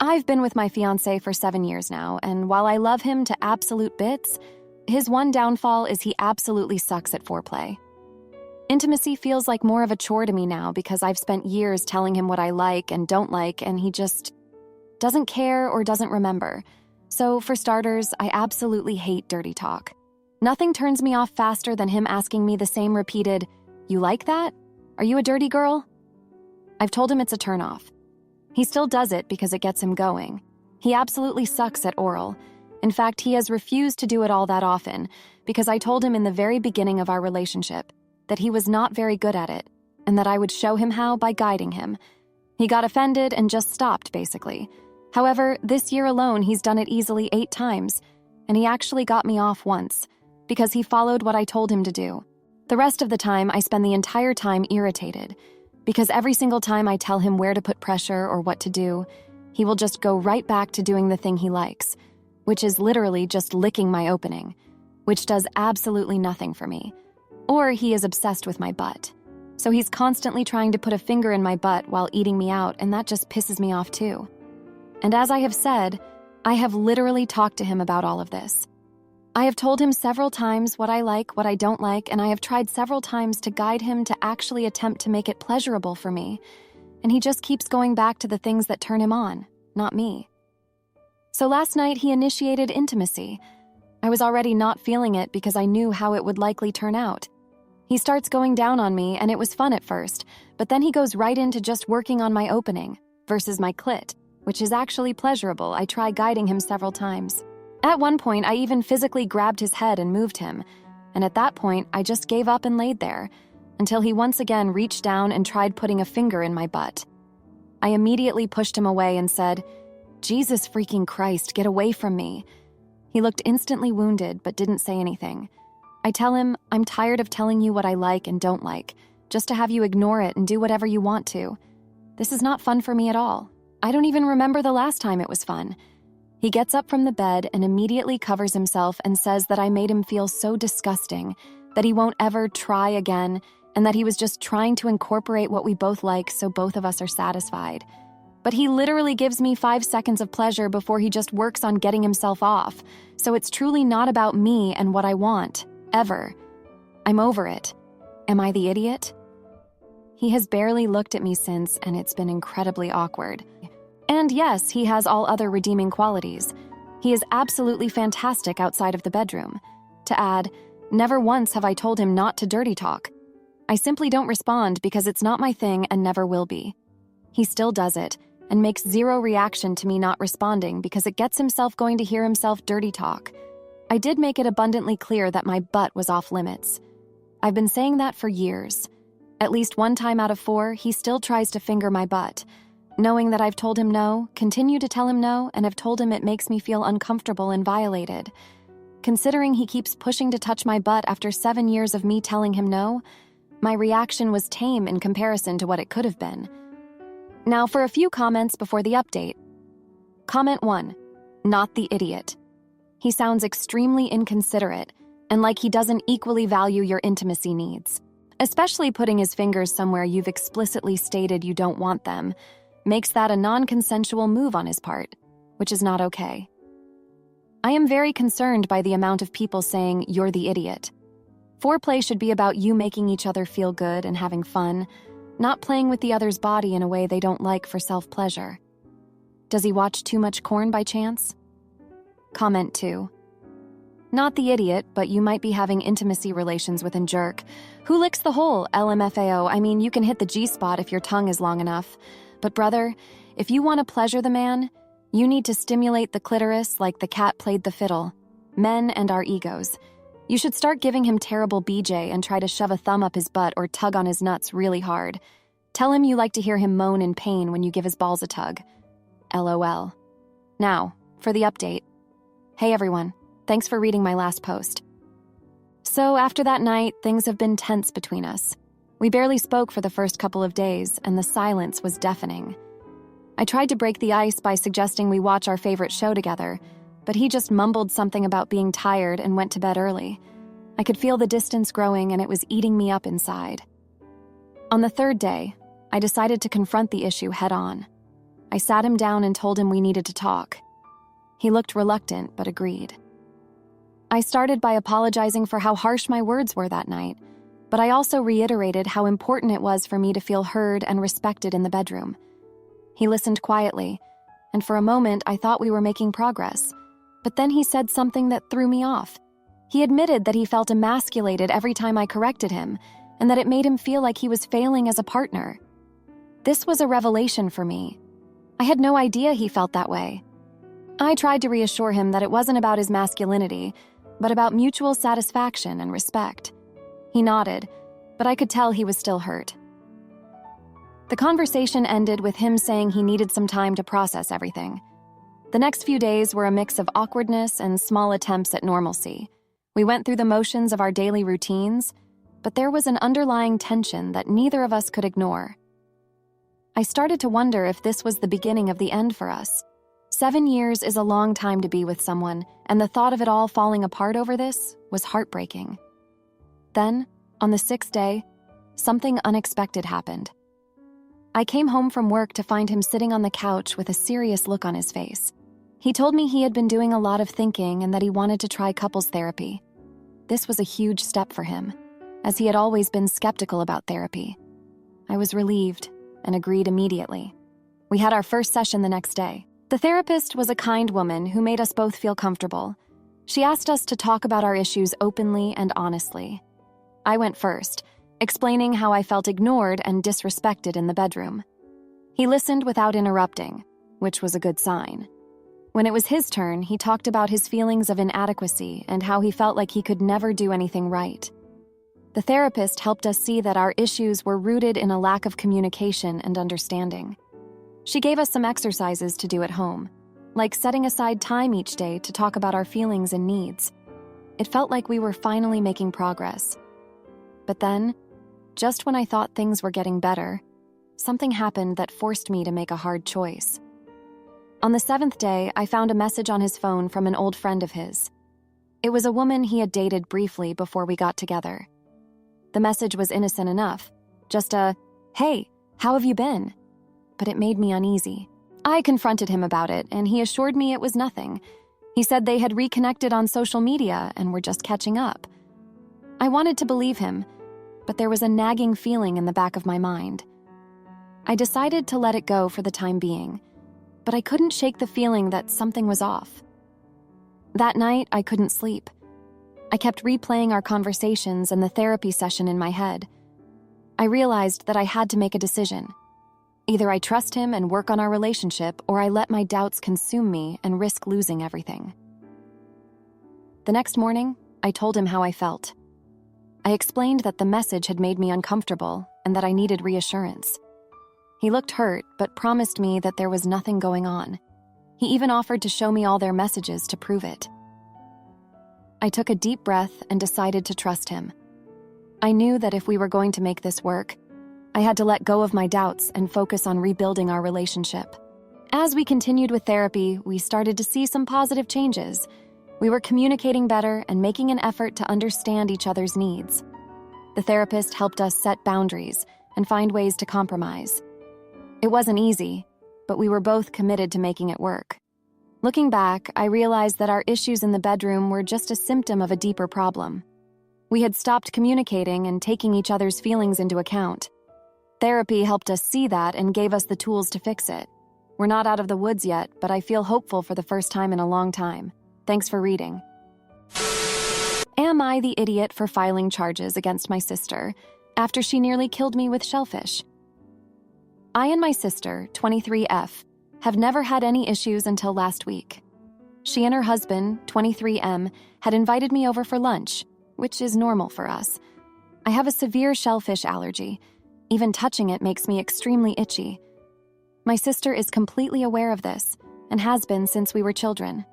I've been with my fiancé for 7 years now, and while I love him to absolute bits, his one downfall is he absolutely sucks at foreplay. Intimacy feels like more of a chore to me now because I've spent years telling him what I like and don't like, and he just doesn't care or doesn't remember. So, for starters, I absolutely hate dirty talk. Nothing turns me off faster than him asking me the same repeated, "You like that? Are you a dirty girl?" I've told him it's a turnoff. He still does it because it gets him going. He absolutely sucks at oral. In fact, he has refused to do it all that often because I told him in the very beginning of our relationship that he was not very good at it and that I would show him how by guiding him. He got offended and just stopped, basically. However, this year alone, he's done it easily 8 times, and he actually got me off once because he followed what I told him to do. The rest of the time, I spend the entire time irritated because every single time I tell him where to put pressure or what to do, he will just go right back to doing the thing he likes, which is literally just licking my opening, which does absolutely nothing for me. Or he is obsessed with my butt. So he's constantly trying to put a finger in my butt while eating me out, and that just pisses me off too. And as I have said, I have literally talked to him about all of this. I have told him several times what I like, what I don't like, and I have tried several times to guide him to actually attempt to make it pleasurable for me. And he just keeps going back to the things that turn him on, not me. So last night he initiated intimacy. I was already not feeling it because I knew how it would likely turn out. He starts going down on me, and it was fun at first, but then he goes right into just working on my opening versus my clit, which is actually pleasurable. I try guiding him several times. At one point, I even physically grabbed his head and moved him, and at that point, I just gave up and laid there, until he once again reached down and tried putting a finger in my butt. I immediately pushed him away and said, "Jesus freaking Christ, get away from me." He looked instantly wounded, but didn't say anything. I tell him, "I'm tired of telling you what I like and don't like, just to have you ignore it and do whatever you want to. This is not fun for me at all. I don't even remember the last time it was fun." He gets up from the bed and immediately covers himself and says that I made him feel so disgusting, that he won't ever try again, and that he was just trying to incorporate what we both like so both of us are satisfied. But he literally gives me 5 seconds of pleasure before he just works on getting himself off, so it's truly not about me and what I want, ever. I'm over it. Am I the idiot? He has barely looked at me since, and it's been incredibly awkward. And yes, he has all other redeeming qualities. He is absolutely fantastic outside of the bedroom. To add, never once have I told him not to dirty talk. I simply don't respond because it's not my thing and never will be. He still does it, and makes zero reaction to me not responding because it gets himself going to hear himself dirty talk. I did make it abundantly clear that my butt was off limits. I've been saying that for years. At least 1 time out of 4, he still tries to finger my butt. Knowing that I've told him no, continue to tell him no, and have told him it makes me feel uncomfortable and violated. Considering he keeps pushing to touch my butt after 7 years of me telling him no, my reaction was tame in comparison to what it could have been. Now for a few comments before the update. Comment 1. Not the idiot. He sounds extremely inconsiderate and like he doesn't equally value your intimacy needs. Especially putting his fingers somewhere you've explicitly stated you don't want them makes that a non-consensual move on his part, which is not okay. I am very concerned by the amount of people saying you're the idiot. Foreplay should be about you making each other feel good and having fun, not playing with the other's body in a way they don't like for self-pleasure. Does he watch too much porn by chance? Comment 2. Not the idiot, but you might be having intimacy relations with a jerk. Who licks the hole, LMFAO? I mean, you can hit the G-spot if your tongue is long enough. But brother, if you want to pleasure the man, you need to stimulate the clitoris like the cat played the fiddle. Men and our egos. You should start giving him terrible BJ and try to shove a thumb up his butt or tug on his nuts really hard. Tell him you like to hear him moan in pain when you give his balls a tug. LOL. Now, for the update. Hey everyone, thanks for reading my last post. So after that night, things have been tense between us. We barely spoke for the first couple of days, and the silence was deafening. I tried to break the ice by suggesting we watch our favorite show together, but he just mumbled something about being tired and went to bed early. I could feel the distance growing, and it was eating me up inside. On the 3rd day, I decided to confront the issue head-on. I sat him down and told him we needed to talk. He looked reluctant, but agreed. I started by apologizing for how harsh my words were that night, but I also reiterated how important it was for me to feel heard and respected in the bedroom. He listened quietly, and for a moment I thought we were making progress, but then he said something that threw me off. He admitted that he felt emasculated every time I corrected him, and that it made him feel like he was failing as a partner. This was a revelation for me. I had no idea he felt that way. I tried to reassure him that it wasn't about his masculinity, but about mutual satisfaction and respect. He nodded, but I could tell he was still hurt. The conversation ended with him saying he needed some time to process everything. The next few days were a mix of awkwardness and small attempts at normalcy. We went through the motions of our daily routines, but there was an underlying tension that neither of us could ignore. I started to wonder if this was the beginning of the end for us. 7 years is a long time to be with someone, and the thought of it all falling apart over this was heartbreaking. Then, on the 6th day, something unexpected happened. I came home from work to find him sitting on the couch with a serious look on his face. He told me he had been doing a lot of thinking and that he wanted to try couples therapy. This was a huge step for him, as he had always been skeptical about therapy. I was relieved and agreed immediately. We had our first session the next day. The therapist was a kind woman who made us both feel comfortable. She asked us to talk about our issues openly and honestly. I went first, explaining how I felt ignored and disrespected in the bedroom. He listened without interrupting, which was a good sign. When it was his turn, he talked about his feelings of inadequacy and how he felt like he could never do anything right. The therapist helped us see that our issues were rooted in a lack of communication and understanding. She gave us some exercises to do at home, like setting aside time each day to talk about our feelings and needs. It felt like we were finally making progress. But then, just when I thought things were getting better, something happened that forced me to make a hard choice. On the 7th day, I found a message on his phone from an old friend of his. It was a woman he had dated briefly before we got together. The message was innocent enough, just a, "Hey, how have you been?" But it made me uneasy. I confronted him about it, and he assured me it was nothing. He said they had reconnected on social media and were just catching up. I wanted to believe him, but there was a nagging feeling in the back of my mind. I decided to let it go for the time being, but I couldn't shake the feeling that something was off. That night, I couldn't sleep. I kept replaying our conversations and the therapy session in my head. I realized that I had to make a decision. Either I trust him and work on our relationship, or I let my doubts consume me and risk losing everything. The next morning, I told him how I felt. I explained that the message had made me uncomfortable and that I needed reassurance. He looked hurt, but promised me that there was nothing going on. He even offered to show me all their messages to prove it. I took a deep breath and decided to trust him. I knew that if we were going to make this work, I had to let go of my doubts and focus on rebuilding our relationship. As we continued with therapy, we started to see some positive changes. We were communicating better and making an effort to understand each other's needs. The therapist helped us set boundaries and find ways to compromise. It wasn't easy, but we were both committed to making it work. Looking back, I realized that our issues in the bedroom were just a symptom of a deeper problem. We had stopped communicating and taking each other's feelings into account. Therapy helped us see that and gave us the tools to fix it. We're not out of the woods yet, but I feel hopeful for the first time in a long time. Thanks for reading. Am I the idiot for filing charges against my sister after she nearly killed me with shellfish? I and my sister, 23F, have never had any issues until last week. She and her husband, 23M, had invited me over for lunch, which is normal for us. I have a severe shellfish allergy. Even touching it makes me extremely itchy. My sister is completely aware of this and has been since we were children.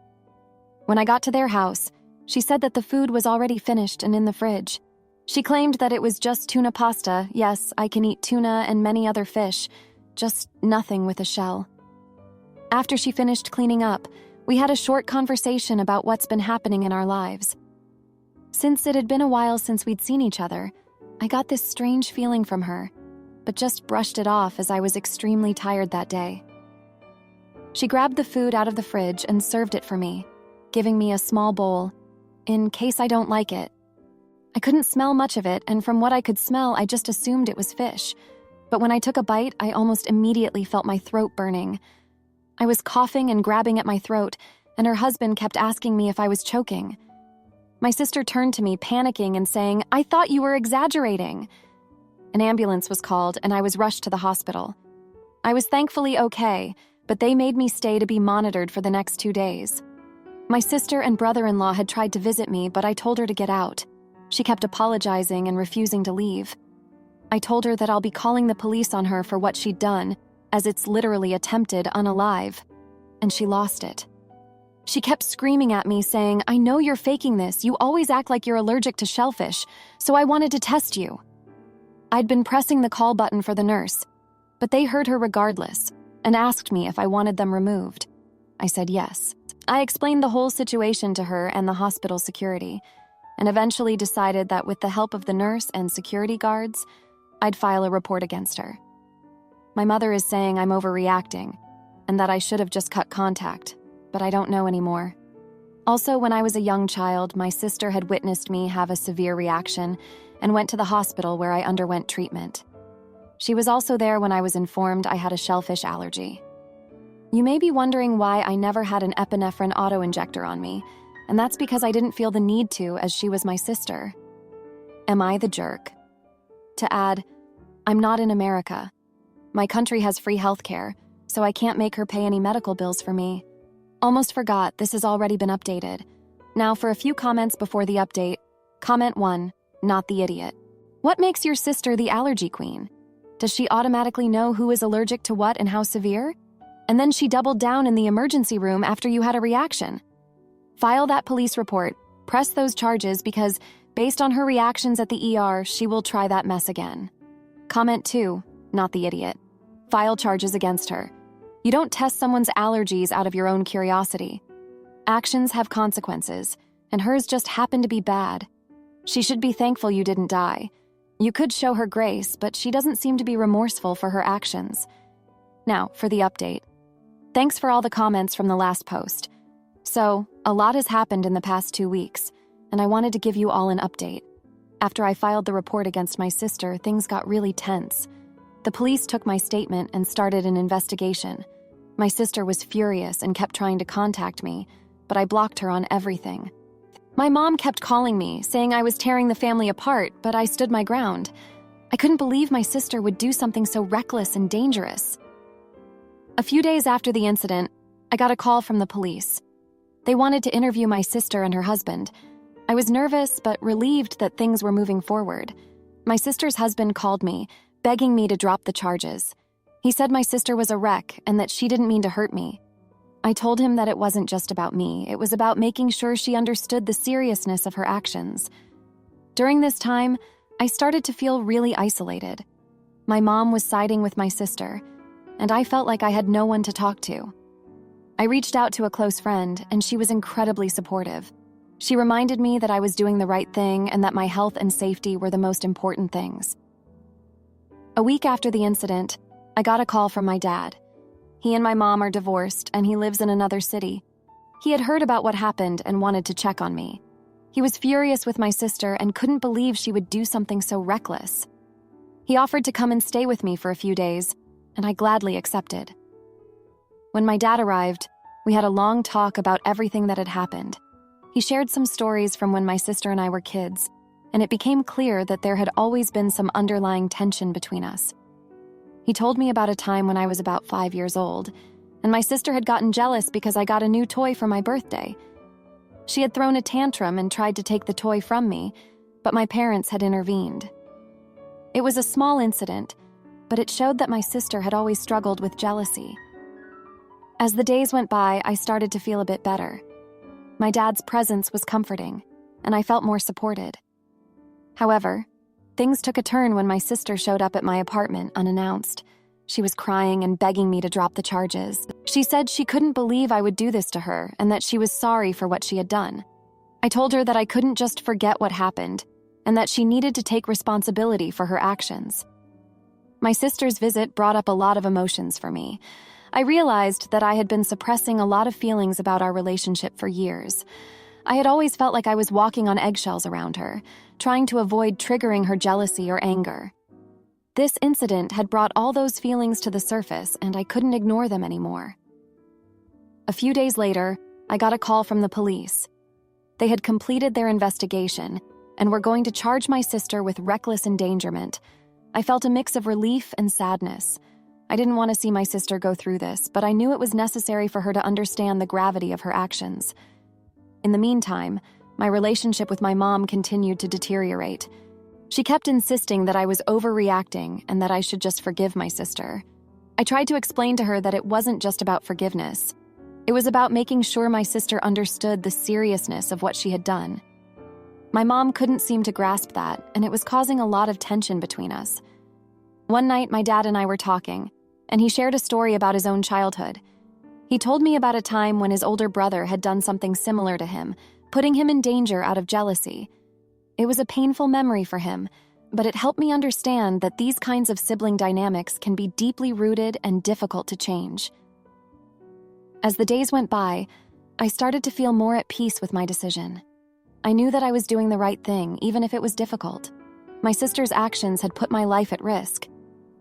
When I got to their house, she said that the food was already finished and in the fridge. She claimed that it was just tuna pasta. Yes, I can eat tuna and many other fish, just nothing with a shell. After she finished cleaning up, we had a short conversation about what's been happening in our lives. Since it had been a while since we'd seen each other, I got this strange feeling from her, but just brushed it off as I was extremely tired that day. She grabbed the food out of the fridge and served it for me, giving me a small bowl, in case I don't like it. I couldn't smell much of it, and from what I could smell, I just assumed it was fish. But when I took a bite, I almost immediately felt my throat burning. I was coughing and grabbing at my throat, and her husband kept asking me if I was choking. My sister turned to me, panicking and saying, "I thought you were exaggerating." An ambulance was called, and I was rushed to the hospital. I was thankfully okay, but they made me stay to be monitored for the next 2 days. My sister and brother-in-law had tried to visit me, but I told her to get out. She kept apologizing and refusing to leave. I told her that I'll be calling the police on her for what she'd done, as it's literally attempted unalive, and she lost it. She kept screaming at me, saying, "I know you're faking this. You always act like you're allergic to shellfish, so I wanted to test you." I'd been pressing the call button for the nurse, but they heard her regardless and asked me if I wanted them removed. I said yes. I explained the whole situation to her and the hospital security, and eventually decided that with the help of the nurse and security guards, I'd file a report against her. My mother is saying I'm overreacting and that I should have just cut contact, but I don't know anymore. Also, when I was a young child, my sister had witnessed me have a severe reaction and went to the hospital where I underwent treatment. She was also there when I was informed I had a shellfish allergy. You may be wondering why I never had an epinephrine auto-injector on me, and that's because I didn't feel the need to, as she was my sister. Am I the jerk? To add, I'm not in America. My country has free healthcare, so I can't make her pay any medical bills for me. Almost forgot, this has already been updated. Now for a few comments before the update. Comment 1, not the idiot. What makes your sister the allergy queen? Does she automatically know who is allergic to what and how severe? And then she doubled down in the emergency room after you had a reaction. File that police report, press those charges because, based on her reactions at the ER, she will try that mess again. Comment 2, not the idiot. File charges against her. You don't test someone's allergies out of your own curiosity. Actions have consequences, and hers just happened to be bad. She should be thankful you didn't die. You could show her grace, but she doesn't seem to be remorseful for her actions. Now, for the update. Thanks for all the comments from the last post. So, a lot has happened in the past 2 weeks, and I wanted to give you all an update. After I filed the report against my sister, things got really tense. The police took my statement and started an investigation. My sister was furious and kept trying to contact me, but I blocked her on everything. My mom kept calling me, saying I was tearing the family apart, but I stood my ground. I couldn't believe my sister would do something so reckless and dangerous. A few days after the incident, I got a call from the police. They wanted to interview my sister and her husband. I was nervous, but relieved that things were moving forward. My sister's husband called me, begging me to drop the charges. He said my sister was a wreck and that she didn't mean to hurt me. I told him that it wasn't just about me. It was about making sure she understood the seriousness of her actions. During this time, I started to feel really isolated. My mom was siding with my sister, and I felt like I had no one to talk to. I reached out to a close friend, and she was incredibly supportive. She reminded me that I was doing the right thing and that my health and safety were the most important things. A week after the incident, I got a call from my dad. He and my mom are divorced, and he lives in another city. He had heard about what happened and wanted to check on me. He was furious with my sister and couldn't believe she would do something so reckless. He offered to come and stay with me for a few days, and I gladly accepted. When my dad arrived, we had a long talk about everything that had happened. He shared some stories from when my sister and I were kids, and it became clear that there had always been some underlying tension between us. He told me about a time when I was about 5 years old, and my sister had gotten jealous because I got a new toy for my birthday. She had thrown a tantrum and tried to take the toy from me, but my parents had intervened. It was a small incident, but it showed that my sister had always struggled with jealousy. As the days went by, I started to feel a bit better. My dad's presence was comforting, and I felt more supported. However, things took a turn when my sister showed up at my apartment unannounced. She was crying and begging me to drop the charges. She said she couldn't believe I would do this to her and that she was sorry for what she had done. I told her that I couldn't just forget what happened and that she needed to take responsibility for her actions. My sister's visit brought up a lot of emotions for me. I realized that I had been suppressing a lot of feelings about our relationship for years. I had always felt like I was walking on eggshells around her, trying to avoid triggering her jealousy or anger. This incident had brought all those feelings to the surface, and I couldn't ignore them anymore. A few days later, I got a call from the police. They had completed their investigation and were going to charge my sister with reckless endangerment. I felt a mix of relief and sadness. I didn't want to see my sister go through this, but I knew it was necessary for her to understand the gravity of her actions. In the meantime, my relationship with my mom continued to deteriorate. She kept insisting that I was overreacting and that I should just forgive my sister. I tried to explain to her that it wasn't just about forgiveness. It was about making sure my sister understood the seriousness of what she had done. My mom couldn't seem to grasp that, and it was causing a lot of tension between us. One night, my dad and I were talking, and he shared a story about his own childhood. He told me about a time when his older brother had done something similar to him, putting him in danger out of jealousy. It was a painful memory for him, but it helped me understand that these kinds of sibling dynamics can be deeply rooted and difficult to change. As the days went by, I started to feel more at peace with my decision. I knew that I was doing the right thing, even if it was difficult. My sister's actions had put my life at risk,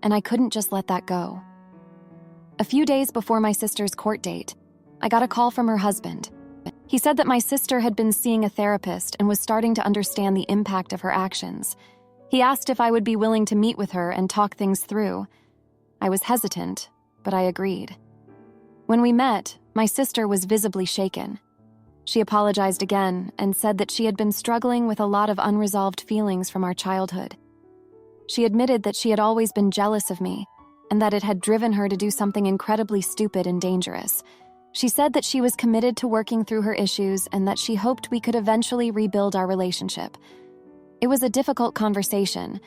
and I couldn't just let that go. A few days before my sister's court date, I got a call from her husband. He said that my sister had been seeing a therapist and was starting to understand the impact of her actions. He asked if I would be willing to meet with her and talk things through. I was hesitant, but I agreed. When we met, my sister was visibly shaken. She apologized again and said that she had been struggling with a lot of unresolved feelings from our childhood. She admitted that she had always been jealous of me and that it had driven her to do something incredibly stupid and dangerous. She said that she was committed to working through her issues and that she hoped we could eventually rebuild our relationship. It was a difficult conversation,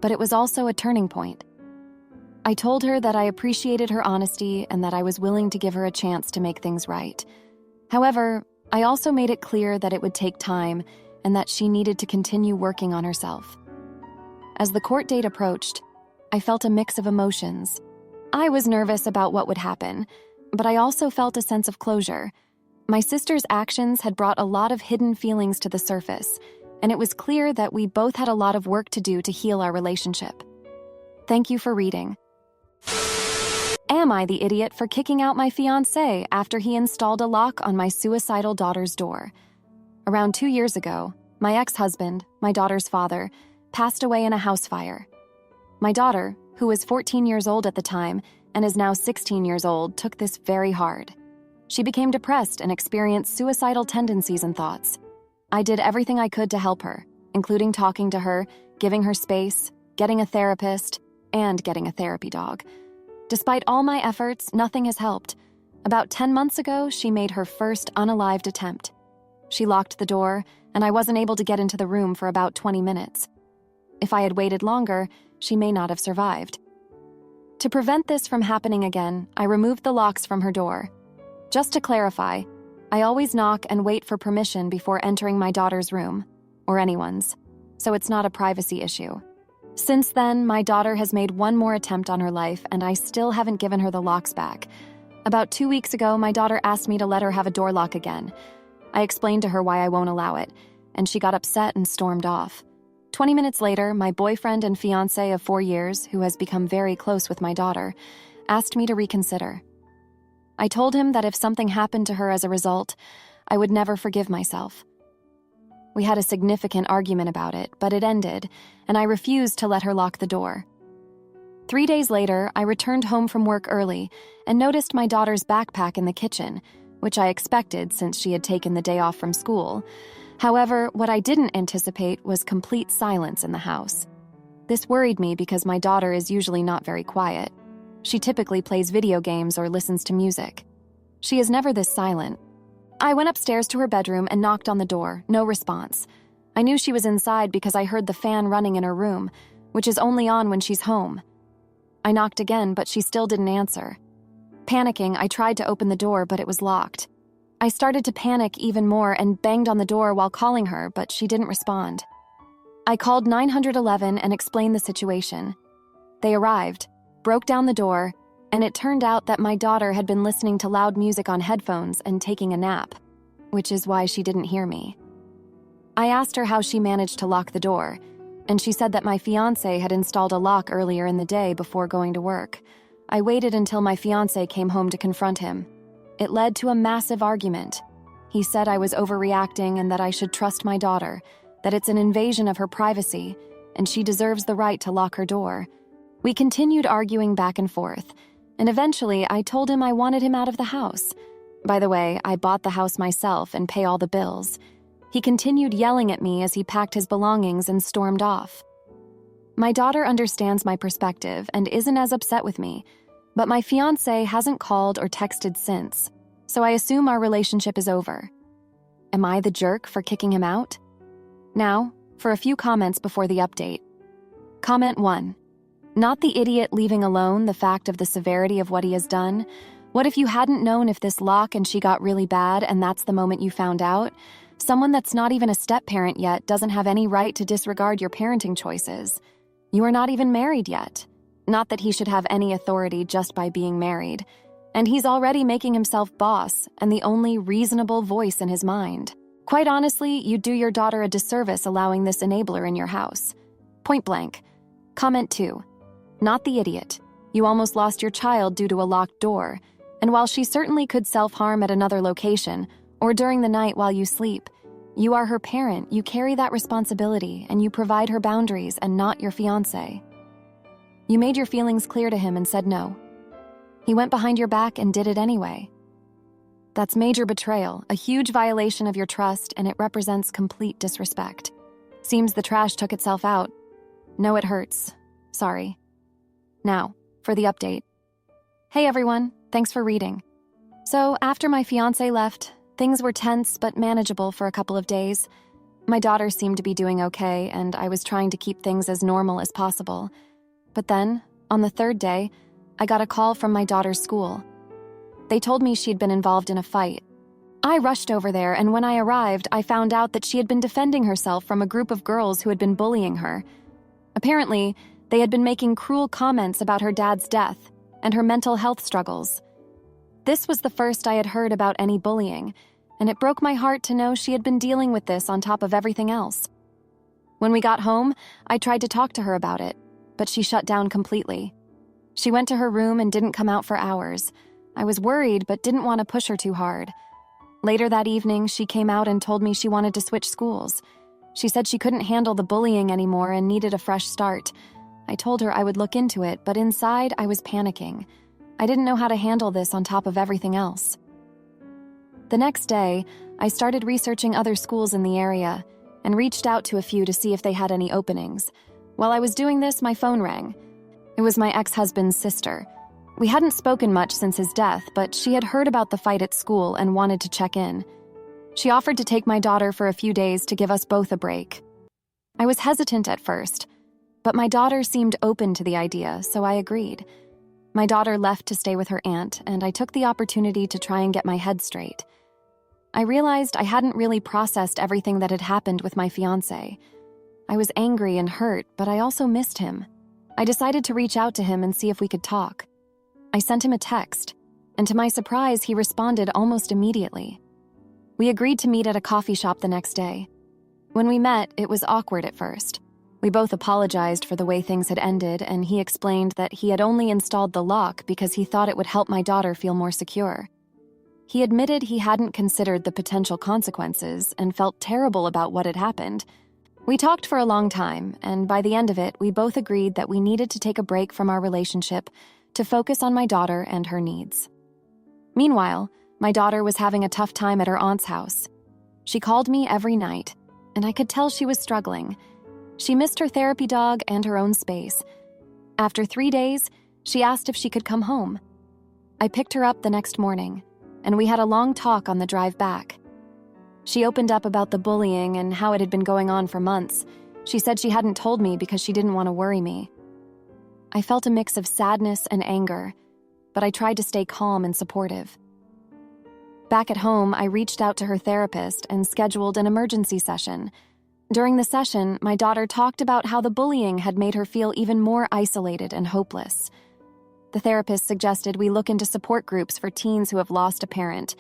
but it was also a turning point. I told her that I appreciated her honesty and that I was willing to give her a chance to make things right. However, I also made it clear that it would take time and that she needed to continue working on herself. As the court date approached, I felt a mix of emotions. I was nervous about what would happen, but I also felt a sense of closure. My sister's actions had brought a lot of hidden feelings to the surface, and it was clear that we both had a lot of work to do to heal our relationship. Thank you for reading. Am I the idiot for kicking out my fiancé after he installed a lock on my suicidal daughter's door? Around 2 years ago, my ex-husband, my daughter's father, passed away in a house fire. My daughter, who was 14 years old at the time and is now 16 years old, took this very hard. She became depressed and experienced suicidal tendencies and thoughts. I did everything I could to help her, including talking to her, giving her space, getting a therapist, and getting a therapy dog. Despite all my efforts, nothing has helped. About 10 months ago, she made her first unalived attempt. She locked the door, and I wasn't able to get into the room for about 20 minutes. If I had waited longer, she may not have survived. To prevent this from happening again, I removed the locks from her door. Just to clarify, I always knock and wait for permission before entering my daughter's room, or anyone's, so it's not a privacy issue. Since then, my daughter has made one more attempt on her life, and I still haven't given her the locks back. About 2 weeks ago, my daughter asked me to let her have a door lock again. I explained to her why I won't allow it, and she got upset and stormed off. 20 minutes later, my boyfriend and fiancé of 4 years, who has become very close with my daughter, asked me to reconsider. I told him that if something happened to her as a result, I would never forgive myself. We had a significant argument about it, but it ended, and I refused to let her lock the door. 3 days later, I returned home from work early and noticed my daughter's backpack in the kitchen, which I expected since she had taken the day off from school. However, what I didn't anticipate was complete silence in the house. This worried me because my daughter is usually not very quiet. She typically plays video games or listens to music. She is never this silent. I went upstairs to her bedroom and knocked on the door, no response. I knew she was inside because I heard the fan running in her room, which is only on when she's home. I knocked again, but she still didn't answer. Panicking, I tried to open the door, but it was locked. I started to panic even more and banged on the door while calling her, but she didn't respond. I called 911 and explained the situation. They arrived, broke down the door, and it turned out that my daughter had been listening to loud music on headphones and taking a nap, which is why she didn't hear me. I asked her how she managed to lock the door, and she said that my fiancé had installed a lock earlier in the day before going to work. I waited until my fiancé came home to confront him. It led to a massive argument. He said I was overreacting and that I should trust my daughter, that it's an invasion of her privacy, and she deserves the right to lock her door. We continued arguing back and forth, and eventually I told him I wanted him out of the house. By the way, I bought the house myself and pay all the bills. He continued yelling at me as he packed his belongings and stormed off. My daughter understands my perspective and isn't as upset with me, but my fiancé hasn't called or texted since, so I assume our relationship is over. Am I the jerk for kicking him out? Now, for a few comments before the update. Comment 1. Not the idiot leaving alone the fact of the severity of what he has done. What if you hadn't known if this lock and she got really bad and that's the moment you found out? Someone that's not even a step-parent yet doesn't have any right to disregard your parenting choices. You are not even married yet. Not that he should have any authority just by being married. And he's already making himself boss and the only reasonable voice in his mind. Quite honestly, you'd do your daughter a disservice allowing this enabler in your house. Point blank. Comment 2. Not the idiot. You almost lost your child due to a locked door. And while she certainly could self-harm at another location, or during the night while you sleep, you are her parent, you carry that responsibility, and you provide her boundaries and not your fiancé. You made your feelings clear to him and said no. He went behind your back and did it anyway. That's major betrayal, a huge violation of your trust, and it represents complete disrespect. Seems the trash took itself out. No, it hurts. Sorry. Now, for the update. Hey everyone, thanks for reading. So, after my fiancé left, things were tense but manageable for a couple of days. My daughter seemed to be doing okay, and I was trying to keep things as normal as possible. But then, on the third day, I got a call from my daughter's school. They told me she'd been involved in a fight. I rushed over there, and when I arrived, I found out that she had been defending herself from a group of girls who had been bullying her. Apparently, they had been making cruel comments about her dad's death and her mental health struggles. This was the first I had heard about any bullying, and it broke my heart to know she had been dealing with this on top of everything else. When we got home, I tried to talk to her about it, but she shut down completely. She went to her room and didn't come out for hours. I was worried but didn't want to push her too hard. Later that evening, she came out and told me she wanted to switch schools. She said she couldn't handle the bullying anymore and needed a fresh start. I told her I would look into it, but inside I was panicking. I didn't know how to handle this on top of everything else. The next day, I started researching other schools in the area and reached out to a few to see if they had any openings. While I was doing this, my phone rang. It was my ex-husband's sister. We hadn't spoken much since his death, but she had heard about the fight at school and wanted to check in. She offered to take my daughter for a few days to give us both a break. I was hesitant at first, but my daughter seemed open to the idea, so I agreed. My daughter left to stay with her aunt, and I took the opportunity to try and get my head straight. I realized I hadn't really processed everything that had happened with my fiancé. I was angry and hurt, but I also missed him. I decided to reach out to him and see if we could talk. I sent him a text, and to my surprise, he responded almost immediately. We agreed to meet at a coffee shop the next day. When we met, it was awkward at first. We both apologized for the way things had ended, and he explained that he had only installed the lock because he thought it would help my daughter feel more secure. He admitted he hadn't considered the potential consequences and felt terrible about what had happened. We talked for a long time, and by the end of it, we both agreed that we needed to take a break from our relationship to focus on my daughter and her needs. Meanwhile, my daughter was having a tough time at her aunt's house. She called me every night, and I could tell she was struggling. She missed her therapy dog and her own space. After 3 days, she asked if she could come home. I picked her up the next morning, and we had a long talk on the drive back. She opened up about the bullying and how it had been going on for months. She said she hadn't told me because she didn't want to worry me. I felt a mix of sadness and anger, but I tried to stay calm and supportive. Back at home, I reached out to her therapist and scheduled an emergency session. During the session, my daughter talked about how the bullying had made her feel even more isolated and hopeless. The therapist suggested we look into support groups for teens who have lost a parent,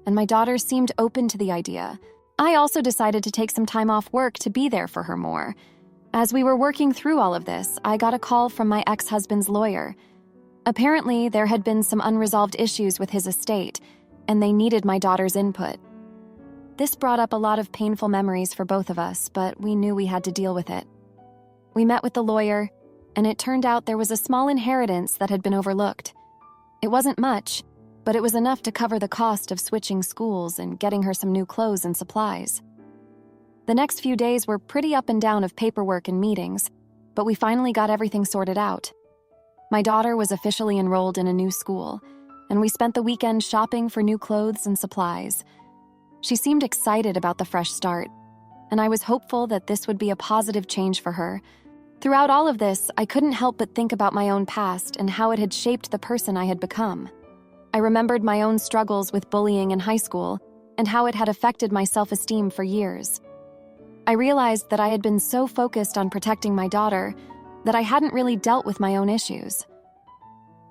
and my daughter seemed open to the idea. I also decided to take some time off work to be there for her more. As we were working through all of this, I got a call from my ex-husband's lawyer. Apparently, there had been some unresolved issues with his estate, and they needed my daughter's input. This brought up a lot of painful memories for both of us, but we knew we had to deal with it. We met with the lawyer, and it turned out there was a small inheritance that had been overlooked. It wasn't much, but it was enough to cover the cost of switching schools and getting her some new clothes and supplies. The next few days were pretty up and down of paperwork and meetings, but we finally got everything sorted out. My daughter was officially enrolled in a new school, and we spent the weekend shopping for new clothes and supplies. She seemed excited about the fresh start, and I was hopeful that this would be a positive change for her. Throughout all of this, I couldn't help but think about my own past and how it had shaped the person I had become. I remembered my own struggles with bullying in high school and how it had affected my self-esteem for years. I realized that I had been so focused on protecting my daughter that I hadn't really dealt with my own issues.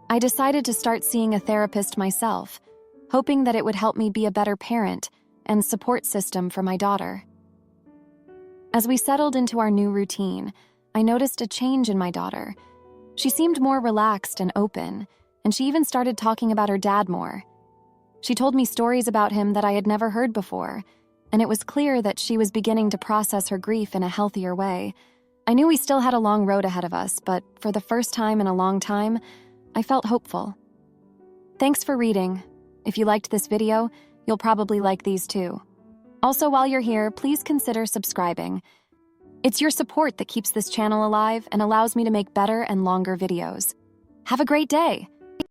I decided to start seeing a therapist myself, hoping that it would help me be a better parent and support system for my daughter. As we settled into our new routine, I noticed a change in my daughter. She seemed more relaxed and open, and she even started talking about her dad more. She told me stories about him that I had never heard before, and it was clear that she was beginning to process her grief in a healthier way. I knew we still had a long road ahead of us, but for the first time in a long time, I felt hopeful. Thanks for reading. If you liked this video, you'll probably like these too. Also, while you're here, please consider subscribing. It's your support that keeps this channel alive and allows me to make better and longer videos. Have a great day!